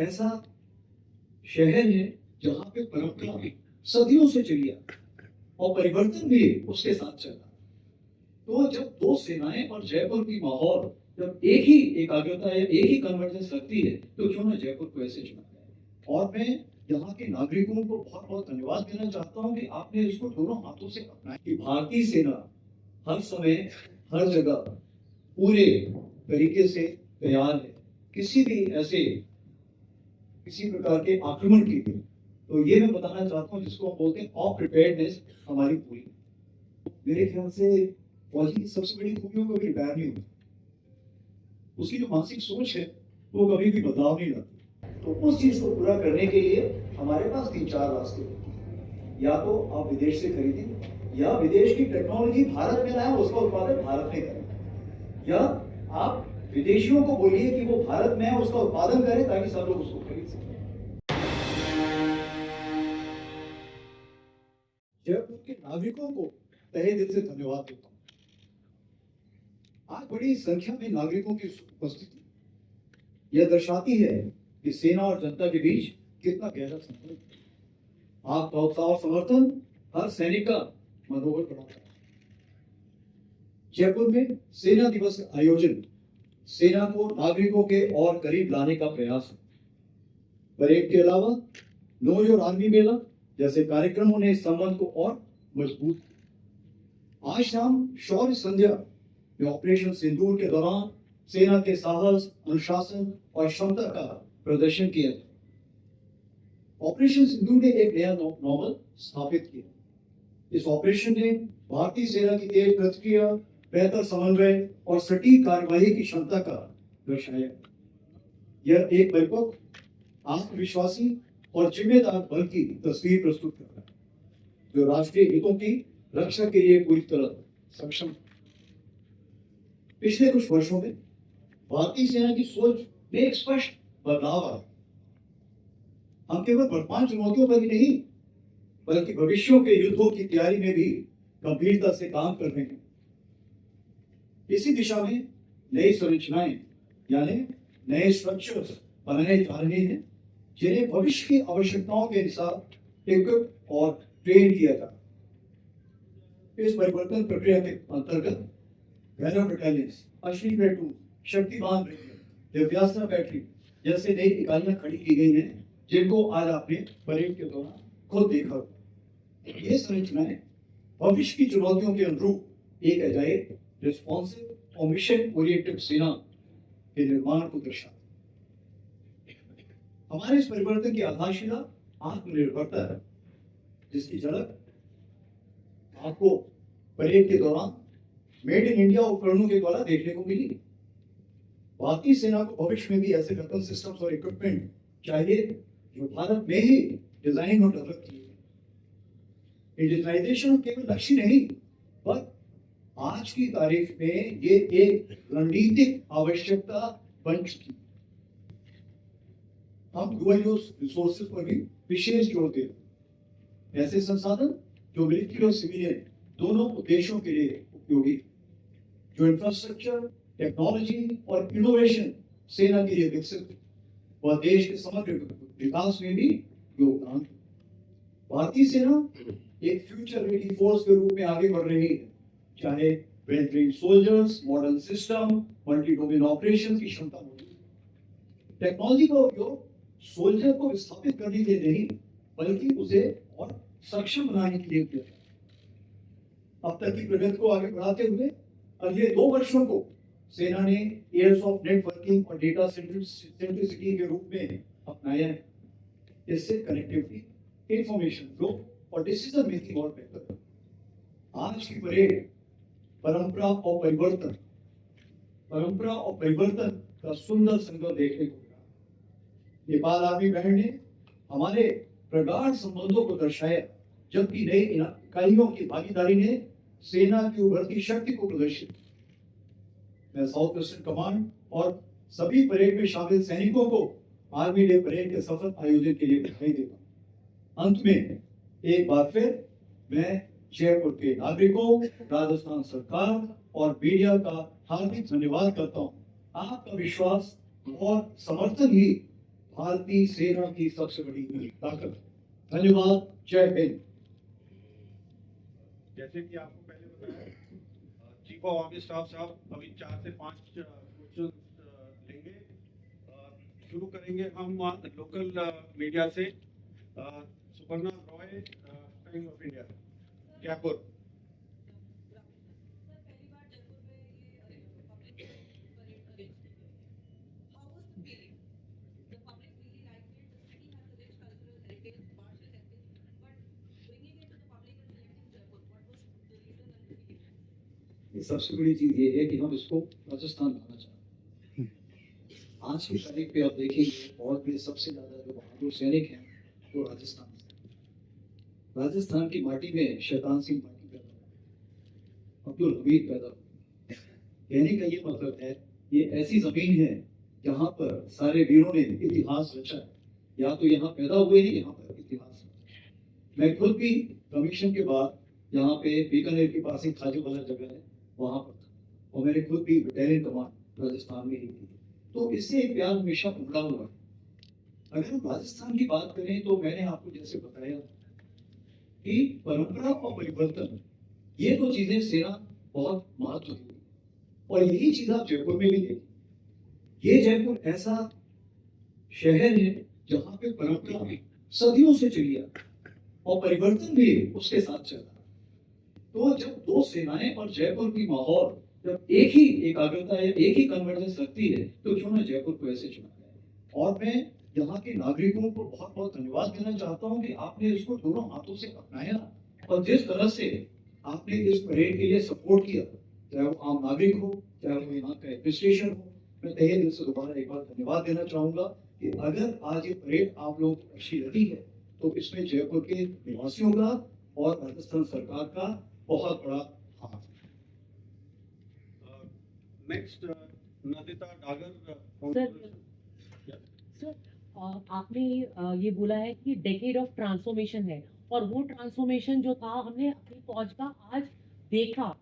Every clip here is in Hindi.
ऐसा शहर है जहाँ पे परंपरा सदियों से चली आ और परिवर्तन भी उसके साथ चला। तो जब दो सेनाएं और जयपुर की माहौल जब एक ही एकाग्रता या एक ही कन्वर्जेंस रखती है, तो क्यों ना जयपुर को ऐसे चुना जाए। और मैं यहाँ के नागरिकों को बहुत बहुत धन्यवाद देना चाहता हूँ कि आपने इसको दोनों हाथों से अपनाया कि भारतीय सेना हर समय हर जगह पूरे तरीके से तैयार है किसी भी ऐसे किसी प्रकार के आक्रमण के लिए। तो ये मैं बताना चाहता हूँ जिसको हम बोलते हैं ऑफ प्रिपेयर्डनेस हमारी पूरी। मेरे ख्याल से फौजी की सबसे बड़ी खूबियों को कभी रिटायर नहीं होती, उसकी जो मानसिक सोच है वो कभी भी बदलाव नहीं लाती। तो उस चीज को पूरा करने के लिए हमारे पास 3-4 रास्ते होते हैं। या तो आप विदेश से खरीदें, या विदेश की टेक्नोलॉजी भारत में लाए, उसका उत्पादन भारत में करें, या आप विदेशियों को बोलिए कि वो भारत में है उसका उत्पादन करें ताकि सब लोग उसको खरीद सकें। जयपुर के नागरिकों को तहे दिल से धन्यवाद देता हूँ। आज बड़ी संख्या में नागरिकों की उपस्थिति यह दर्शाती है कि सेना और जनता के बीच कितना गहरा संबंध है। आपका उत्साह और समर्थन हर सैनिक का मनोबल बढ़ाता है। जयपुर में सेना दिवस का आयोजन सेना को नागरिकों के और करीब लाने का प्रयास है। परेड के अलावा नो योर आर्मी मेला जैसे कार्यक्रमों ने इस संबंध को और मजबूत किया। आज शाम शौर्य संध्या में ऑपरेशन सिंदूर के दौरान सेना के साहस, अनुशासन और क्षमता का प्रदर्शन किया गया। ऑपरेशन सिंदूर ने एक नया नॉर्मल स्थापित किया। इस ऑपरेशन ने भारतीय सेना की तेज प्रतिक्रिया, बेहतर समन्वय और सटीक कार्यवाही की क्षमता का दर्शाया। यह एक परिपक्व, आत्मविश्वासी और जिम्मेदार बल की तस्वीर प्रस्तुत करता है जो राष्ट्रीय हितों की रक्षा के लिए पूरी तरह सक्षम है। पिछले कुछ वर्षों में भारतीय सेना की सोच में एक स्पष्ट बदलाव आया। हम केवल वर्तमान चुनौतियों पर ही नहीं बल्कि भविष्यों के युद्धों की तैयारी में भी गंभीरता से काम कर रहे हैं। इसी दिशा में नई संरचनाएं यानी नए स्ट्रक्चर्स बनाए जा रहे हैं जिन्हें भविष्य की आवश्यकताओं के अनुसार इक्विप और ट्रेन किया जाए। इस परिवर्तन प्रक्रिया के अंतर्गत गैरव battalions, Ashwini platoon, Shaktiman brigade, Divyastra battery जैसे नई इकाइयां खड़ी की गई हैं जिनको आज आपने परेड के दौरान खुद देखा। ये संरचनाएं भविष्य की चुनौतियों के अनुरूप एक अजाइल, रिस्पॉन्सिव और मिशन ओरिएंटेड सेना के निर्माण को दर्शाती। हमारे इस परिवर्तन की आधारशिला आत्मनिर्भरता है जिसकी झलक आपको परेड के दौरान मेड इन इंडिया उपकरणों के द्वारा देखने को मिली। भारतीय सेना को भविष्य में भी ऐसे वेपन सिस्टम्स और इक्विपमेंट चाहिए जो भारत में ही डिजाइन और डेवलप किए गए। इंडियनाइजेशन केवल लक्ष्य नहीं पर आज की तारीख में ये एक रणनीतिक आवश्यकता बन चुकी है। हम डुअल यूज रिसोर्सेज पर भी विशेष जोर देते हैं। ऐसे संसाधन जो मिलिट्री और सिविलियन दोनों उद्देश्यों के लिए उपयोगी, जो इंफ्रास्ट्रक्चर, टेक्नोलॉजी और इनोवेशन सेना के लिए विकसित वह देश के समग्र विकास में भी योगदान। भारतीय सेना एक फ्यूचर रेडी फोर्स के रूप में आगे बढ़ रही है, चाहे well trained soldiers, modern system, multi domain operation की क्षमता मौजूद है। टेक्नोलॉजी का उपयोग सोल्जर को विस्थापित करने के लिए नहीं बल्कि उसे और सक्षम बनाने के लिए किया। अब तक की प्रगति को आगे बढ़ाते हुए अगले 2 वर्षों को सेना ने एयर्स ऑफ नेटवर्किंग और डेटा सेंट्रिसिटी के रूप में अपनाया है। इससे कनेक्टिविटी, इंफॉर्मेशन फ्लो और डिसीजन मेकिंग और बेहतर। आज की परेड परंपरा और परिवर्तन का सुंदर संगम देखने को मिला। नेपाल आर्मी बैंड ने हमारे प्रगाढ़ संबंधों को दर्शाया जबकि नई इकाइयों की भागीदारी ने सेना की उभरती शक्ति को प्रदर्शित किया। मैं साउथ वेस्टर्न कमांड और सभी परेड में शामिल सैनिकों को आर्मी डे परेड के सफल आयोजन के लिए बधाई देता हूं। अंत में एक बार फिर मैं जयपुर के नागरिकों, राजस्थान सरकार और मीडिया का हार्दिक धन्यवाद करता हूं। आपका विश्वास और समर्थन ही भारतीय सेना की सबसे बड़ी ताकत। धन्यवाद। जय हिंद। जैसे कि आपको पहले बताया, चीफ ऑफ आर्मी स्टाफ साहब अभी 4 से 5 क्वेश्चन लेंगे। शुरू करेंगे हम लोकल मीडिया से। Suparna Roy, time of India, Jaipur. ये सबसे बड़ी चीज ये है कि हम इसको राजस्थान लाना चाहते हैं। आज की तारीख पे आप देखेंगे और भी सबसे ज्यादा जो बहादुर सैनिक हैं वो राजस्थान से। राजस्थान की माटी में शैतान सिंह पार्टी पैदा हुआ, अब्दुल हमीद पैदा हुआ। कहने का ये मतलब है ये ऐसी जमीन है जहाँ पर सारे वीरों ने इतिहास रचा है। या तो यहाँ पैदा हुए हैं, यहाँ पर इतिहास रचा। मैं खुद भी कमीशन के बाद यहाँ पे बीकानेर के पास एक खाजूवाला जगह है, वहां पर था और मैंने खुद भी बटालियन कमांड राजस्थान में ही की। तो इससे एक प्यार हमेशा उमड़ा हुआ है। अगर हम राजस्थान की बात करें तो मैंने आपको जैसे बताया कि परंपरा और परिवर्तन ये दो चीजें सेना बहुत महत्व देती है और यही चीज आप जयपुर में भी देखिए। ये जयपुर ऐसा शहर है जहाँ पे परंपरा सदियों से चली आ और परिवर्तन भी उसके साथ चल रहा है। तो जब दो सेनाएं और जयपुर की माहौल जब एक ही एकाग्रता है, एक ही कन्वर्जेंस रखती है, तो क्यों ना जयपुर को ऐसे चुना जाए। और मैं यहाँ के नागरिकों को बहुत बहुत धन्यवाद देना चाहता हूँ कि आपने इसको दोनों हाथों से अपनाया और जिस तरह से आपने इस परेड के लिए सपोर्ट किया, चाहे वो आम नागरिक हो, चाहे वो यहाँ का एडमिनिस्ट्रेशन हो, मैं तहे दिल से दोबारा एक बार धन्यवाद देना चाहूंगा कि अगर आज ये परेड आप लोगों को अच्छी लगी है तो इसमें जयपुर के निवासियों का और राजस्थान सरकार का बहुत बड़ा हाथ। नेक्स्ट नंदिता डागर। सर, आपने ये बोला है कि डेकेड ऑफ ट्रांसफॉर्मेशन है और वो ट्रांसफॉर्मेशन जो था हमने अपनी फौज का आज देखा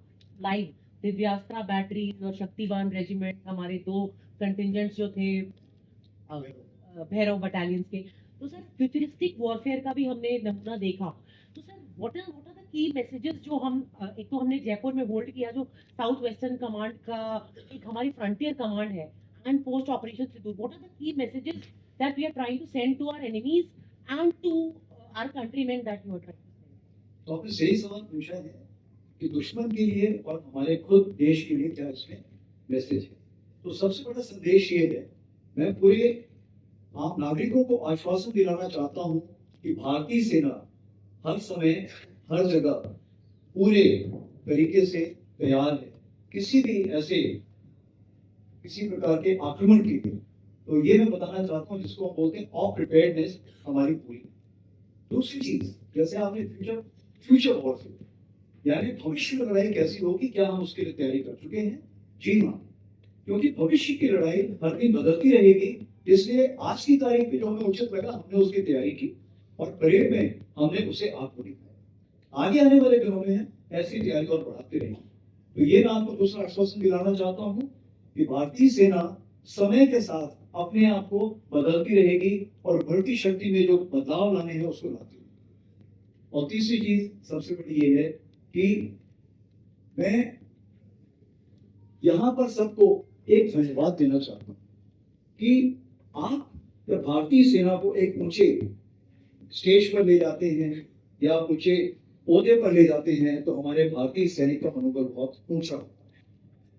लाइव। दिव्यास्त्रा बैटरी और शक्तिवान रेजिमेंट, हमारे 2 कंटिजेंट्स जो थे भैरव बटालियंस के। तो सर फ्यूचरिस्टिक वॉरफेयर का भी हमने नमूना देखा। तो sir what are the key messages जो हम एक तो हमने जयपुर में होल्ड किया जो साउथ वेस्टर्न कमांड का एक हमारी फ्रंटियर कमांड है and post operation Sindoor, what are the key messages that we are trying to send to our enemies and to our countrymen that you are trying to send. तो आपने सही सवाल पूछा है कि दुश्मन के लिए और हमारे खुद देश के लिए क्या इसमें मैसेज है। तो सबसे बड़ा संदेश ये है, मैं पूरे आम नागरिकों को आश्वासन दिलाना चाहता हूँ कि भारतीय सेना हर समय हर जगह पूरे तरीके से तैयार है किसी भी ऐसे किसी प्रकार के आक्रमण के लिए। तो ये मैं बताना चाहता हूँ जिसको हम बोलते हैं ऑफ प्रिपेयर्डनेस हमारी पूरी। दूसरी चीज जैसे आपने फ्यूचर वॉरफेयर यानी भविष्य में लड़ाई कैसी होगी, क्या हम उसके लिए तैयारी कर चुके हैं? जी हाँ, क्योंकि भविष्य की लड़ाई हर दिन बदलती रहेगी। इसलिए आज की तारीख पे जो हमें उचित लगा हमने उसकी तैयारी की और परेड में हमने उसे आपको दिखाया। आगे आने वाले दिनों में ऐसी तैयारी और बढ़ाते रहेंगे। तो ये मैं आपको दूसरा आश्वासन दिलाना चाहता हूँ कि भारतीय सेना समय के साथ अपने आप को बदलती रहेगी और बढ़ती शक्ति में जो बदलाव लाने हैं उसको लाती रहेगी। और तीसरी चीज सबसे बड़ी ये है कि मैं यहाँ पर सबको एक धन्यवाद देना चाहता हूँ कि आप जब भारतीय सेना को एक ऊंचे स्टेज पर ले जाते हैं या ऊंचे ओहदे पर ले जाते हैं तो हमारे भारतीय सैनिक का मनोबल बहुत ऊंचा होता है।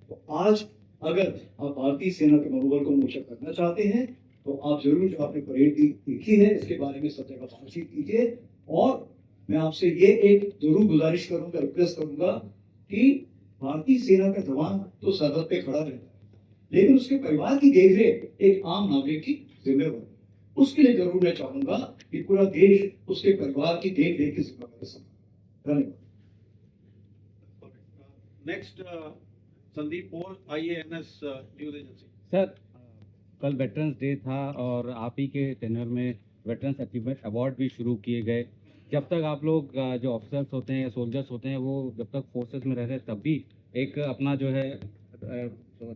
तो आज अगर आप भारतीय सेना के मनोबल को ऊंचा करना चाहते हैं तो आप जरूर जो आपने परेड देखी है इसके बारे में सब जगह बातचीत कीजिए। और मैं आपसे ये एक जरूर गुजारिश करूंगा, रिक्वेस्ट करूंगा कि भारतीय सेना का जवान तो सरहद पे खड़ा रहता है लेकिन उसके परिवार की देखरेख एक आम नागरिक की जिम्मेवारी। उसके लिए जरूर मैं चाहूंगा कि पूरा देश उसके परिवार की देखरेख की जिम्मेवारी संभाले। धन्यवाद। Next Sandeep Paul, IANS news agency. Sir, कल वेटरन्स डे था और आप ही के टेन्योर में वेटरन्स अचीवमेंट अवार्ड भी शुरू किए गए। जब तक आप लोग जो ऑफिसर्स होते हैं या सोल्जर्स होते हैं वो जब तक फोर्सेस में रहते हैं तब भी एक अपना जो है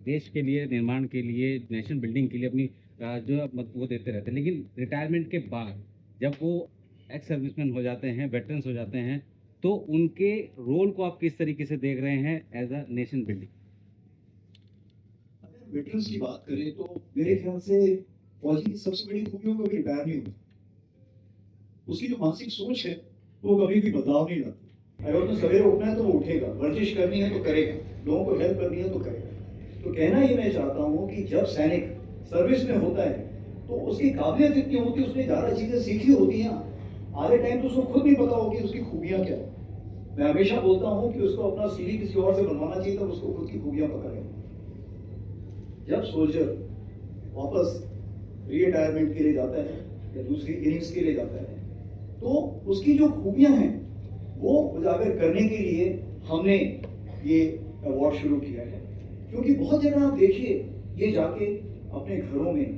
देश के लिए निर्माण के लिए, नेशन बिल्डिंग के लिए अपनी जो वो देते रहते हैं, लेकिन रिटायरमेंट के बाद जब वो एक्स सर्विसमैन हो जाते हैं, वेटरन्स हो जाते हैं, तो उनके रोल को आप किस तरीके से देख रहे हैं एज अ नेशन बिल्डिंग? अगर वेटरन्स की बात करें तो मेरे ख्याल से फौजी की सबसे बड़ी खूबियों को कभी रिटायर नहीं होता। उसकी जो मानसिक सोच है वो कभी भी बदलाव नहीं लाती। अगर उसने सवेरे उठना है तो वो उठेगा, वर्जिश करनी है तो करेगा, लोगों को हेल्प करनी है तो करेगा। तो कहना ये मैं चाहता हूँ कि जब सैनिक सर्विस में होता है तो उसकी काबिलियत इतनी होती है, उसने ज़्यादा चीज़ें सीखी होती हैं, आधे टाइम तो उसको खुद नहीं पता होगी उसकी खूबियाँ क्या है। मैं हमेशा बोलता हूँ कि उसको अपना सीवी किसी और से बनवाना चाहिए, तब उसको खुद की खूबियाँ पता रहेंगी। जब सोल्जर वापस रिटायरमेंट के लिए जाता है या दूसरी इनिंग्स के लिए जाता है तो उसकी जो खूबियां हैं वो उजागर करने के लिए हमने ये अवार्ड शुरू किया है। क्योंकि बहुत जगह आप देखिए, ये जाके अपने घरों में,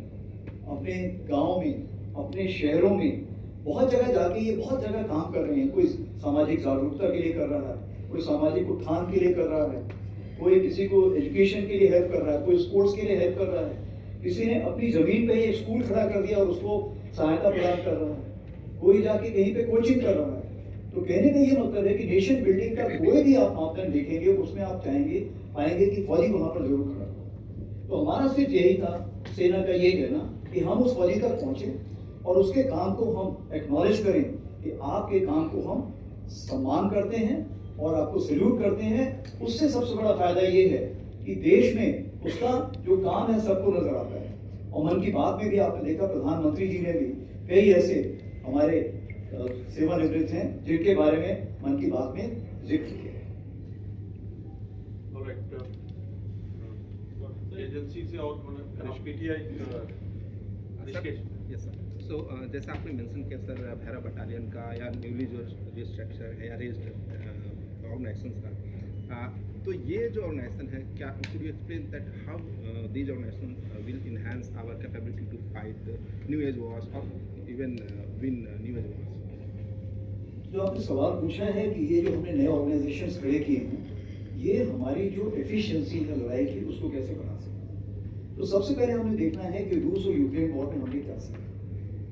अपने गांव में, अपने शहरों में बहुत जगह जाके ये बहुत जगह काम कर रहे हैं। कोई सामाजिक जागरूकता के लिए कर रहा है, कोई सामाजिक उत्थान के लिए कर रहा है, कोई किसी को एजुकेशन के लिए हेल्प कर रहा है, कोई स्पोर्ट्स के लिए हेल्प कर रहा है, किसी ने अपनी जमीन पे ही एक स्कूल खड़ा कर दिया और उसको सहायता प्रदान कर रहा है, कोई जाके कहीं पे कोचिंग कर रहा है। तो कहने का ये मतलब है कि नेशन बिल्डिंग का कोई भी आप मापदंड देखेंगे उसमें आप पाएंगे कि फौजी वहां पर जरूर खड़ा हो। तो हमारा सिर्फ यही था, सेना का ये कहना कि हम उस फौजी तक पहुंचे और उसके काम को हम एक्नॉलेज करें कि आपके काम को हम सम्मान करते हैं और आपको सैल्यूट करते हैं। उससे सबसे बड़ा फायदा ये है कि देश में उसका जो काम है सबको नजर आता है। और मन की बात में भी आपने देखा, प्रधानमंत्री जी ने भी कई ऐसे हमारे सेवानिवृत्त हैं जिनके बारे में मन की बात में जिक्र किया है। एजेंसी से और पीटीआई यस सर। सो जैसा आपने मेंशन किया सर, भैरव बटालियन का या न्यूली जो रिस्ट्रक्चर है या रेज्ड ऑर्गेनाइजेशंस का, तो ये जो ऑर्गेनाइजेशन है, क्या could you explain that how these organisation will enhance our capability to fight new age wars और even win new age wars? जो आपने सवाल पूछा है कि ये जो हमने नए ऑर्गेनाइजेशंस खड़े किए हैं, ये हमारी जो एफिशिएंसी है लड़ाई की उसको कैसे बढ़ा सकते। तो सबसे पहले हमें देखना है कि रूस और यूक्रेन वॉर में हमने क्या सीखा।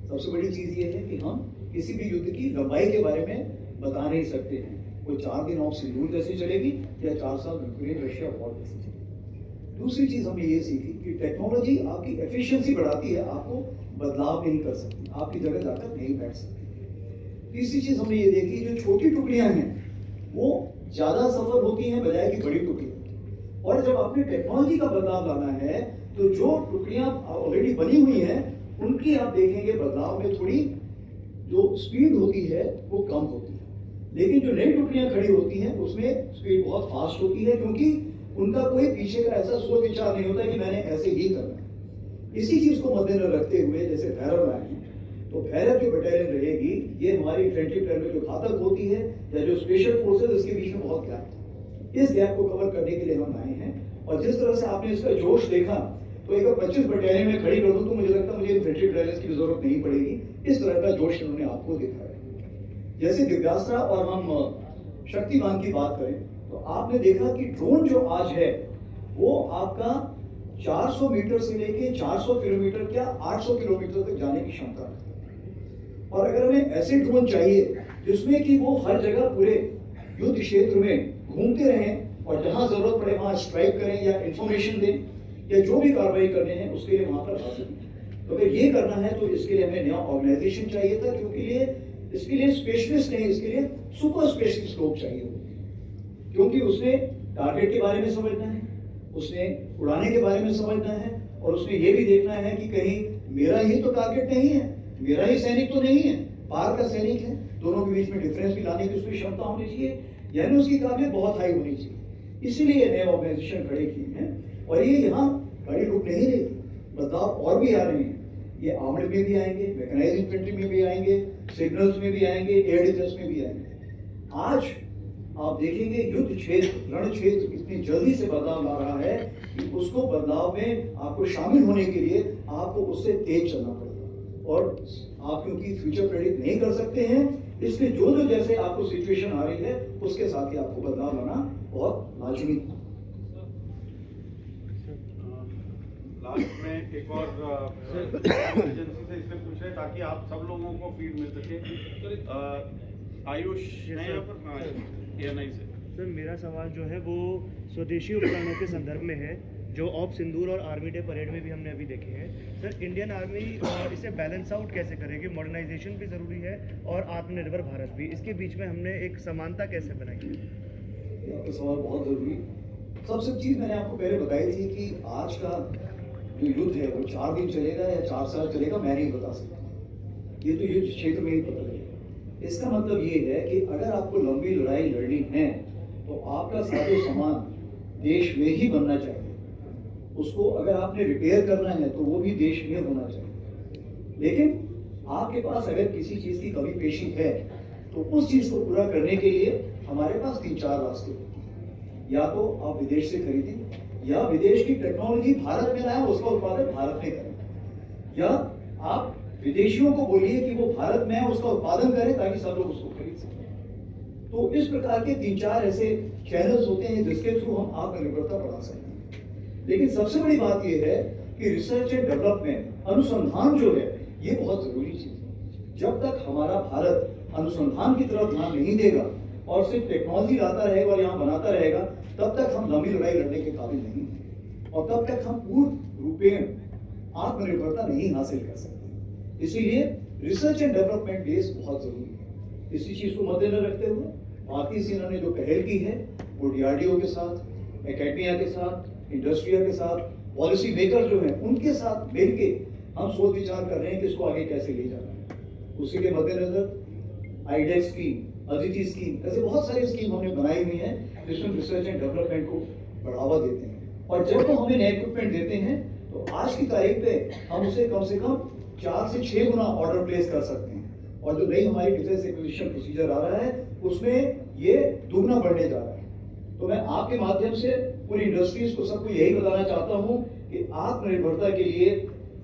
सबसे बड़ी चीज ये है कि हम किसी भी युद्ध की लंबाई के बारे में बता नहीं सकते हैं। कोई 4 दिन ऑफ सिंदूर जैसे चलेगी या 4 साल यूक्रेन रशिया वॉर जैसे चलेगी। दूसरी चीज हमने ये सीखी कि टेक्नोलॉजी आपकी एफिशिएंसी बढ़ाती है, आपको बदलाव नहीं कर सकती, आपकी जगह जाकर नहीं बैठ सकती। तीसरी चीज हमने ये देखी, जो छोटी टुकड़ियां हैं वो ज्यादा सफल होती हैं बजाय की बड़ी टुकड़ियां। और जब आपने टेक्नोलॉजी का बदलाव लाना है तो जो टुकड़ियां ऑलरेडी बनी हुई हैं उनकी आप देखेंगे बदलाव में थोड़ी जो स्पीड होती है वो कम होती है, लेकिन जो नई टुकड़ियां खड़ी होती हैं उसमें स्पीड बहुत फास्ट होती है, क्योंकि उनका कोई पीछे का ऐसा सोच विचार नहीं होता कि मैंने ऐसे ही करना है। इसी चीज को मद्देनजर रखते हुए जैसे भैरव आए हैं, तो भैरव जो बटालियन रहेगी ये हमारी इन्फेंट्री प्लान में जो घातक होती है या जो स्पेशल फोर्सेज, इसके बीच में बहुत गैप है। इस गैप को कवर करने के लिए हम आए हैं। और जिस तरह से आपने इसका जोश देखा, तो एक 25 बटालियन में खड़ी कर दूं तो मुझे लगता है मुझे इन्फेंट्री बटालियन की जरूरत नहीं पड़ेगी। इस तरह का जोश इन्होंने आपको दिखाया है। जैसे दिव्यास्त्रा और हम शक्तिमान की बात करें तो आपने देखा कि ड्रोन जो आज है वो आपका 400 मीटर से लेके 400 किलोमीटर क्या 800 किलोमीटर तक जाने की क्षमता रखता है। और अगर हमें ऐसे ड्रोन चाहिए जिसमें कि वो हर जगह पूरे युद्ध क्षेत्र में घूमते रहें और जहां जरूरत पड़े वहां स्ट्राइक करें या इंफॉर्मेशन दें या जो भी कार्रवाई करने हैं उसके लिए वहां पर हाजिर हैं। तो अगर ये करना है तो इसके लिए हमें नया ऑर्गेनाइजेशन चाहिए था, क्योंकि इसके लिए स्पेशलिस्ट नहीं, इसके लिए सुपर स्पेशलिस्ट लोग चाहिए होते, क्योंकि उसने टारगेट के बारे में समझना है, उसने उड़ाने के बारे में समझना है और उसने ये भी देखना है कि कहीं मेरा ही तो टारगेट नहीं है, मेरा ही सैनिक तो नहीं है, पार का सैनिक है। दोनों के बीच में डिफरेंस भी लाने की उसकी क्षमता होनी चाहिए, यानी उसकी काबिलियत बहुत हाई होनी चाहिए। इसीलिए नए ऑर्गेनाइजेशन खड़े किए हैं और ये यहाँ गाड़ी रुक नहीं रही, बदलाव और भी आ रहे हैं। ये आर्मर्ड में भी आएंगे, मैकेनाइज्ड इन्फेंट्री में भी आएंगे, सिग्नल्स में भी आएंगे, एयर डिफेंस में भी आएंगे। आज आप देखेंगे युद्ध क्षेत्र, रण क्षेत्र इतनी जल्दी से बदलाव ला रहा है कि उसको बदलाव में आपको शामिल होने के लिए आपको उससे तेज चलना पड़ेगा। और आप क्योंकि फ्यूचर प्रेडिक्ट नहीं कर सकते हैं, इसलिए जो जैसे आपको सिचुएशन आ रही है उसके साथ ही आपको बदलाव लाना बहुत लाजमी है। लास्ट में एक और एजेंसी से इसलिए पूछ रहे हैं ताकि आप सब लोगों को फीड मिल सके। आयुष है यहाँ पर, हाँ ANI से। सर मेरा सवाल जो है वो स्वदेशी उपकरणों के संदर्भ में है, जो ऑप सिंदूर और आर्मी डे परेड में भी हमने अभी देखे हैं। सर इंडियन आर्मी इसे बैलेंस आउट कैसे करेगी? मॉडर्नाइजेशन भी ज़रूरी है और आत्मनिर्भर भारत भी, इसके बीच में हमने एक समानता कैसे बनाई है? आपका सवाल बहुत ज़रूरी है। सबसे चीज़ मैंने आपको पहले बताई थी कि आज का जो युद्ध है वो 4 दिन चलेगा या 4 साल चलेगा, मैं नहीं बता सकता। ये तो युद्ध क्षेत्र में ही पता लगेगा। इसका मतलब ये है कि अगर आपको लंबी लड़ाई लड़नी है तो आपका साजो सामान देश में ही बनना चाहिए। उसको अगर आपने रिपेयर करना है तो वो भी देश में होना चाहिए। लेकिन आपके पास अगर किसी चीज़ की कमी पेशी है तो उस चीज़ को पूरा करने के लिए हमारे पास 3-4 रास्ते होते हैं। या तो आप विदेश से खरीदें, या विदेश की टेक्नोलॉजी भारत में लाएं, उसका उत्पादन भारत में करें, या आप विदेशियों को बोलिए कि वो भारत में है उसका उत्पादन करें ताकि सब लोग उसको खरीद सकें। तो इस प्रकार के 3-4 ऐसे चैनल्स होते हैं जिसके थ्रू हम आत्मनिर्भरता बढ़ा सकते हैं। लेकिन सबसे बड़ी बात यह है कि रिसर्च एंड डेवलपमेंट, अनुसंधान जो है ये बहुत जरूरी चीज है। जब तक हमारा भारत अनुसंधान की तरफ ध्यान नहीं देगा और सिर्फ टेक्नोलॉजी लाता रहेगा और यहाँ बनाता रहेगा, तब तक हम लंबी लड़ाई लड़ने के काबिल नहीं हैं और तब तक हम पूर्ण रूपेण आत्मनिर्भरता नहीं हासिल कर सकते। इसीलिए रिसर्च एंड डेवलपमेंट बेस बहुत जरूरी है। इसी चीज को मद्देनजर रखते हुए भारतीय सेना ने जो पहल की है वो DRDO के साथ, एकेडमिया के साथ, इंडस्ट्रिया के साथ, पॉलिसी मेकर जो हैं उनके साथ मिलके हम सोच विचार कर रहे हैं कि इसको आगे कैसे ले जाना है। उसी के मद्देनजर आईडेक्स स्कीम, अदिति स्कीम, ऐसे बहुत सारी स्कीम हमने बनाई हुई हैं जिसमें रिसर्च एंड डेवलपमेंट को बढ़ावा देते हैं। और जब वो हमें नए इक्विपमेंट देते हैं तो आज की तारीख पे हम उसे कम से कम 4 से 6 गुना ऑर्डर प्लेस कर सकते हैं। और जो नई हमारी डिफेंस एक्विजिशन प्रोसीजर आ रहा है उसमें ये दुगना बढ़ने जा रहा है। तो मैं आपके माध्यम से पूरी इंडस्ट्रीज को सबको यही बताना चाहता हूँ कि आत्मनिर्भरता के लिए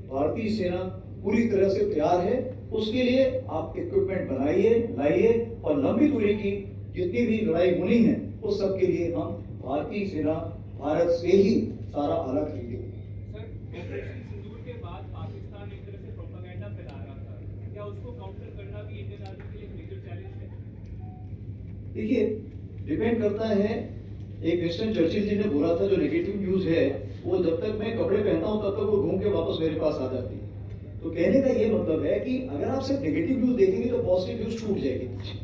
भारतीय सेना पूरी तरह से तैयार है। उसके लिए आप इक्विपमेंट बनाइए, लाइए और लंबी दूरी की जितनी भी लड़ाई होनी है उस सब के लिए हम भारतीय सेना भारत से ही सारा आला खरीदेंगे। सर, ऑपरेशन सिंदूर के बाद पाकिस्तान एक तरह से प्रोपेगेंडा फैला रहा था, क्या उसको काउंटर करना भी इंडियन आर्मी के लिए एक मेजर चैलेंज है? देखिए, डिपेंड करता है। एक विंस्टन चर्चिल जी ने बोला था जो नेगेटिव न्यूज है वो जब तक मैं कपड़े पहनता हूं तब तक वो घूम के वापस मेरे पास आ जाती है। तो कहने का ये मतलब है कि अगर आप सिर्फ नेगेटिव न्यूज देखेंगे तो पॉजिटिव न्यूज छूट जाएगी पीछे।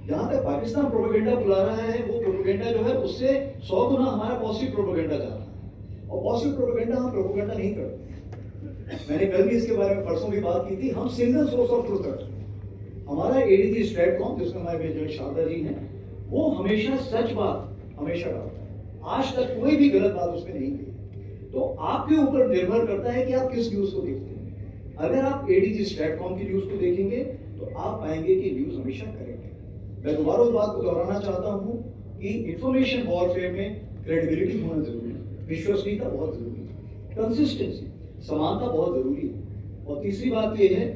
जहां तक पाकिस्तान प्रोपेगेंडा बुला रहा है वो प्रोपेगेंडा जो है उससे 100 गुना हमारा पॉजिटिव प्रोपेगेंडा जा रहा है। और पॉजिटिव प्रोपेगेंडा हम प्रोपेगेंडा नहीं करते। मैंने कल भी इसके बारे में परसों भी बात की थी। हम सिंगल सोर्स ऑफ ट्रुथ रखते हैं। हमारा ADG स्ट्रेटकॉम जिसमें हमारे मेजर शारदा जी हैं वो हमेशा सच बात हमेशा डालता है। आज तक कोई भी गलत बात उसमें नहीं की। तो आपके ऊपर निर्भर करता है कि आप किस न्यूज को देखते हैं। अगर आप ADG स्ट्रेटकॉम की न्यूज को देखेंगे तो आप पाएंगे कि न्यूज हमेशा करेक्ट है। मैं दोबारा उस बात को दोहराना चाहता हूँ कि इंफॉर्मेशन वॉरफेयर में क्रेडिबिलिटी होना जरूरी है, विश्वसनीयता बहुत जरूरी है, कंसिस्टेंसी, समानता बहुत जरूरी है। और तीसरी बात यह है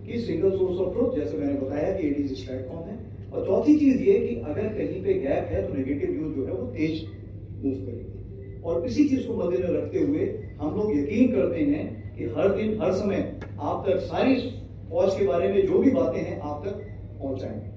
कि सिंगल सोर्स ऑफ ट्रुथ, जैसे मैंने बताया कि ADG स्ट्रेटकॉम है। और चौथी चीज ये कि अगर कहीं पे गैप है तो नेगेटिव न्यूज जो है वो तेज मूव करेगी। और इसी चीज को मद्देनजर रखते हुए हम लोग यकीन करते हैं कि हर दिन हर समय आप तक सारी फौज के बारे में जो भी बातें हैं आप तक पहुंचाएंगे।